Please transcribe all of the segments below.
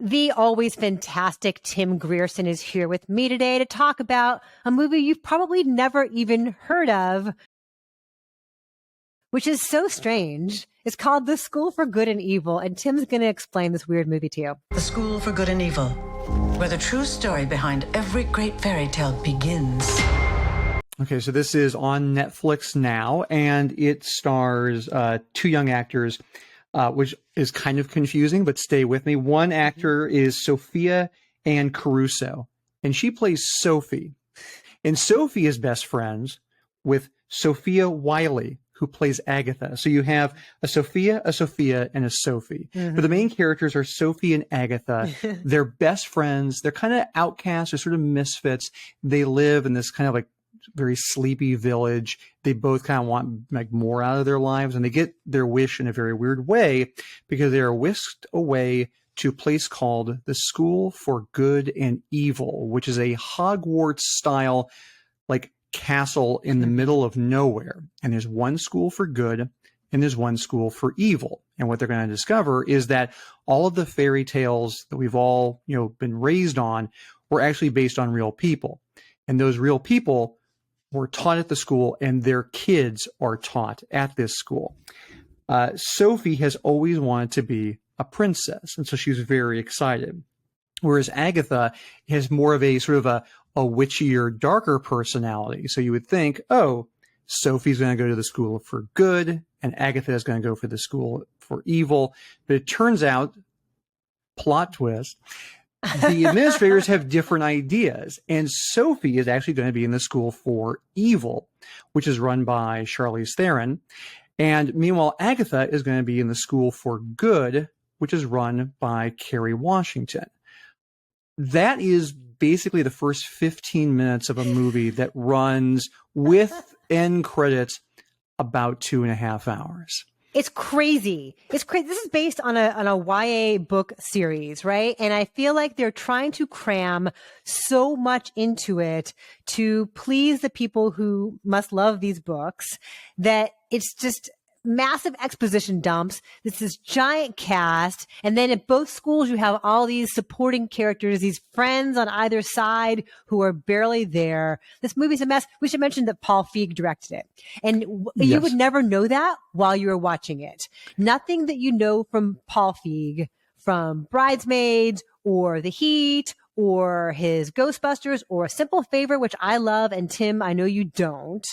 The always fantastic Tim Grierson is here with me today to talk about a movie you've probably never even heard of, which is so strange. It's called The School for Good and Evil, and Tim's going to explain this weird movie to you. The School for Good and Evil, where the true story behind every great fairy tale begins. Okay, so this is on Netflix now, and it stars two young actors, which is kind of confusing, but stay with me. One actor is Sophia Anne Caruso, and she plays Sophie. And Sophie is best friends with Sofia Wylie, who plays Agatha. So you have a Sophia, and a Sophie. But the main characters are Sophie and Agatha. They're best friends. They're kind of outcasts. They're sort of misfits. They live in this kind of like very sleepy village. They both kind of want like more out of their lives, and they get their wish in a very weird way because they are whisked away to a place called the School for Good and Evil, which is a Hogwarts style like castle in the middle of nowhere. And there's one school for good and there's one school for evil. And what they're going to discover is that all of the fairy tales that we've all, been raised on were actually based on real people. And those real people were taught at the school, and their kids are taught at this school. Sophie has always wanted to be a princess, and so she's very excited. Whereas Agatha has more of a sort of a witchier, darker personality. So you would think, oh, Sophie's going to go to the school for good, and Agatha is going to go for the school for evil. But it turns out, plot twist, the administrators have different ideas, and Sophie is actually going to be in the school for evil, which is run by Charlize Theron. And meanwhile, Agatha is going to be in the school for good, which is run by Kerry Washington. That is basically the first 15 minutes of a movie that runs with end credits about 2.5 hours. It's crazy. It's crazy. This is based on a YA book series, right? And I feel like they're trying to cram so much into it to please the people who must love these books that it's just massive exposition dumps. This is giant cast. And then at both schools, you have all these supporting characters, these friends on either side who are barely there. This movie's a mess. We should mention that Paul Feig directed it. And you would never know that while you were watching it. Nothing that you know from Paul Feig, from Bridesmaids or The Heat or his Ghostbusters or A Simple Favor, which I love, and Tim, I know you don't.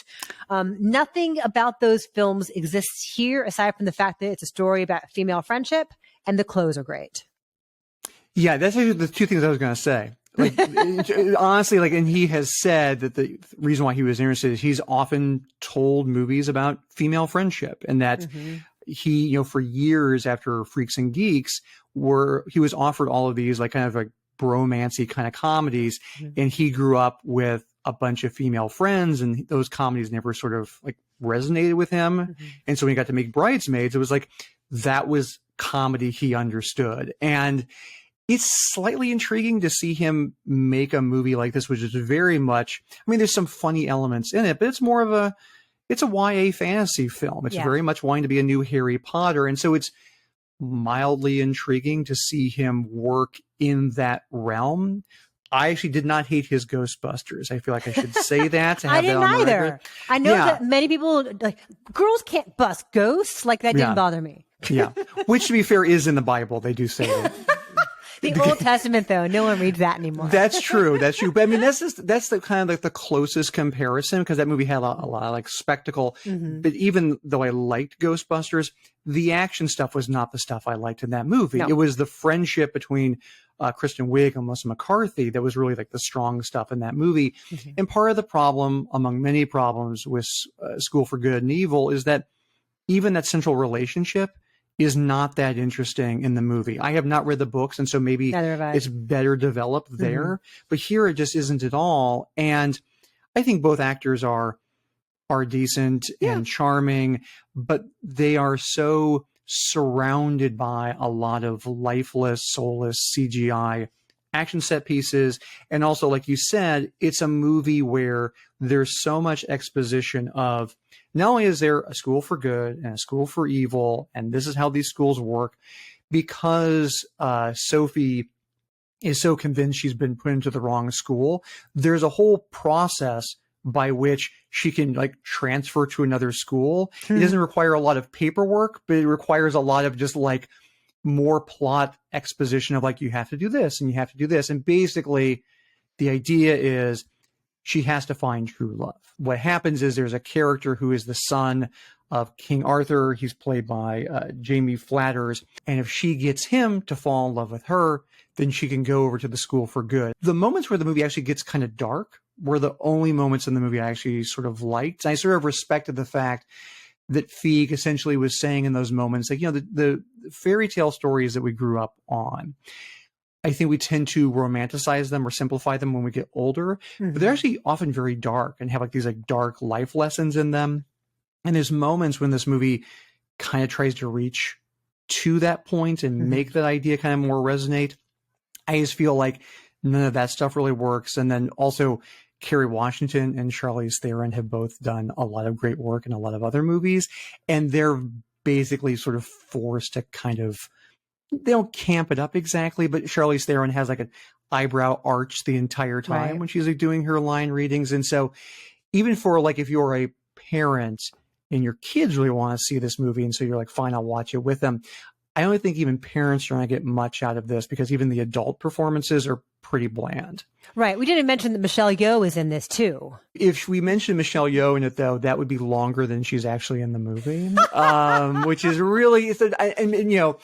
Nothing about those films exists here aside from the fact that it's a story about female friendship, and the clothes are great. Yeah, that's actually the two things I was going to say. Like, honestly, and he has said that the reason why he was interested is he's often told movies about female friendship, and that he, for years after Freaks and Geeks, he was offered all of these kind of bromancy kind of comedies, and he grew up with a bunch of female friends, and those comedies never sort of resonated with him. And so when he got to make Bridesmaids, it was that was comedy he understood. And it's slightly intriguing to see him make a movie like this, which is very much, there's some funny elements in it, but it's more of it's a YA fantasy film. It's very much wanting to be a new Harry Potter. And so it's mildly intriguing to see him work in that realm. I actually did not hate his Ghostbusters. I feel like I should say that. I didn't either. I know that many people girls can't bust ghosts. That didn't bother me. Yeah, which to be fair is in the Bible. They do say that. The Old Testament, though, no one reads that anymore. That's true. That's true. But that's the kind of the closest comparison, because that movie had a lot of spectacle. But even though I liked Ghostbusters, the action stuff was not the stuff I liked in that movie. No. It was the friendship between Kristen Wiig and Melissa McCarthy that was really the strong stuff in that movie. And part of the problem, among many problems with School for Good and Evil, is that even that central relationship is not that interesting in the movie. I have not read the books, and so maybe it's better developed there. But here it just isn't at all. And I think both actors are decent and charming, but they are so surrounded by a lot of lifeless, soulless CGI action set pieces. And also, like you said, it's a movie where there's so much exposition of not only is there a school for good and a school for evil, and this is how these schools work, because Sophie is so convinced she's been put into the wrong school. There's a whole process by which she can like transfer to another school. It doesn't require a lot of paperwork, but it requires a lot of just like more plot exposition of like, you have to do this and you have to do this. And basically the idea is she has to find true love. What happens is there's a character who is the son of King Arthur. He's played by Jamie Flatters. And if she gets him to fall in love with her, then she can go over to the school for good. The moments where the movie actually gets kind of dark were the only moments in the movie I actually sort of liked. I sort of respected the fact that Feig essentially was saying in those moments, like, you know, the fairy tale stories that we grew up on, I think we tend to romanticize them or simplify them when we get older, but they're actually often very dark and have like these like dark life lessons in them. And there's moments when this movie kind of tries to reach to that point and make that idea kind of more resonate. I just feel like none of that stuff really works. And then also Kerry Washington and Charlize Theron have both done a lot of great work in a lot of other movies. And they're basically sort of forced to kind of, they don't camp it up exactly, but Charlize Theron has like an eyebrow arch the entire time when she's like doing her line readings. And so even for like, if you're a parent and your kids really want to see this movie, and so you're like, fine, I'll watch it with them, I don't think even parents are going to get much out of this because even the adult performances are pretty bland. Right. We didn't mention that Michelle Yeoh is in this too. If we mention Michelle Yeoh in it, though, that would be longer than she's actually in the movie, which is really, and you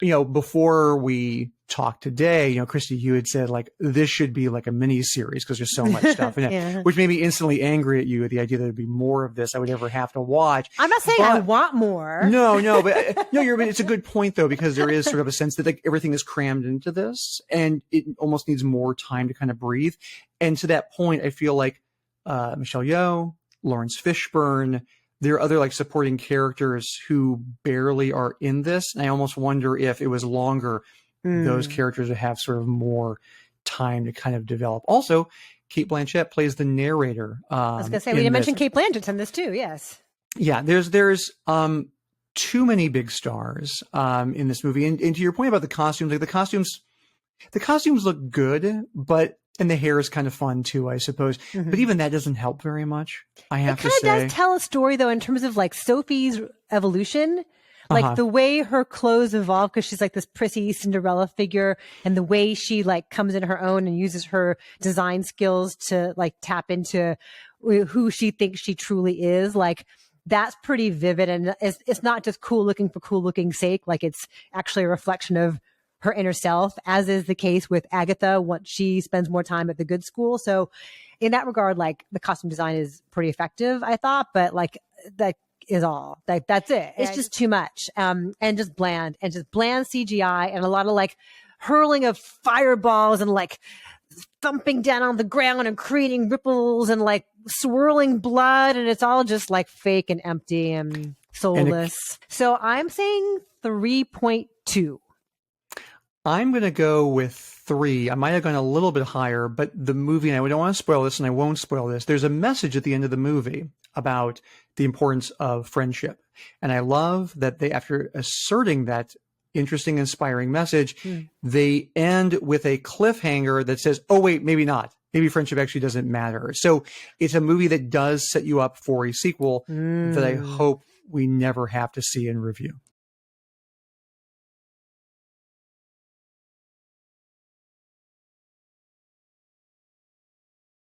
know, before we talked today, you know, Christy, you had said like, this should be like a mini series because there's so much stuff in it, which made me instantly angry at you at the idea that there'd be more of this I would ever have to watch. I'm not saying I want more. No, but no, it's a good point though, because there is sort of a sense that like everything is crammed into this and it almost needs more time to kind of breathe. And to that point, I feel like Michelle Yeoh, Laurence Fishburne, there are other like supporting characters who barely are in this. And I almost wonder if it was longer, those characters would have sort of more time to kind of develop. Also, Cate Blanchett plays the narrator. I was going to say, we didn't mention Cate Blanchett's in this too. Yes. Yeah. There's too many big stars in this movie. And to your point about the costumes, like the costumes look good, and the hair is kind of fun too, I suppose. But even that doesn't help very much, I have to say. It kind of does tell a story though, in terms of like Sophie's evolution. Like the way her clothes evolve, because she's like this prissy Cinderella figure, and the way she like comes into her own and uses her design skills to like tap into who she thinks she truly is. Like that's pretty vivid, and it's not just cool looking for cool looking sake. Like it's actually a reflection of her inner self, as is the case with Agatha once she spends more time at the good school. So in that regard, like the costume design is pretty effective, I thought, but like that is all. Like that's it. It's just too much. And just bland CGI and a lot of like hurling of fireballs and like thumping down on the ground and creating ripples and like swirling blood, and it's all just like fake and empty and soulless. So I'm saying 3.2. I'm going to go with 3. I might have gone a little bit higher, but the movie, and I don't want to spoil this, and I won't spoil this, there's a message at the end of the movie about the importance of friendship. And I love that they, after asserting that interesting, inspiring message, they end with a cliffhanger that says, oh, wait, maybe not. Maybe friendship actually doesn't matter. So it's a movie that does set you up for a sequel that I hope we never have to see in review.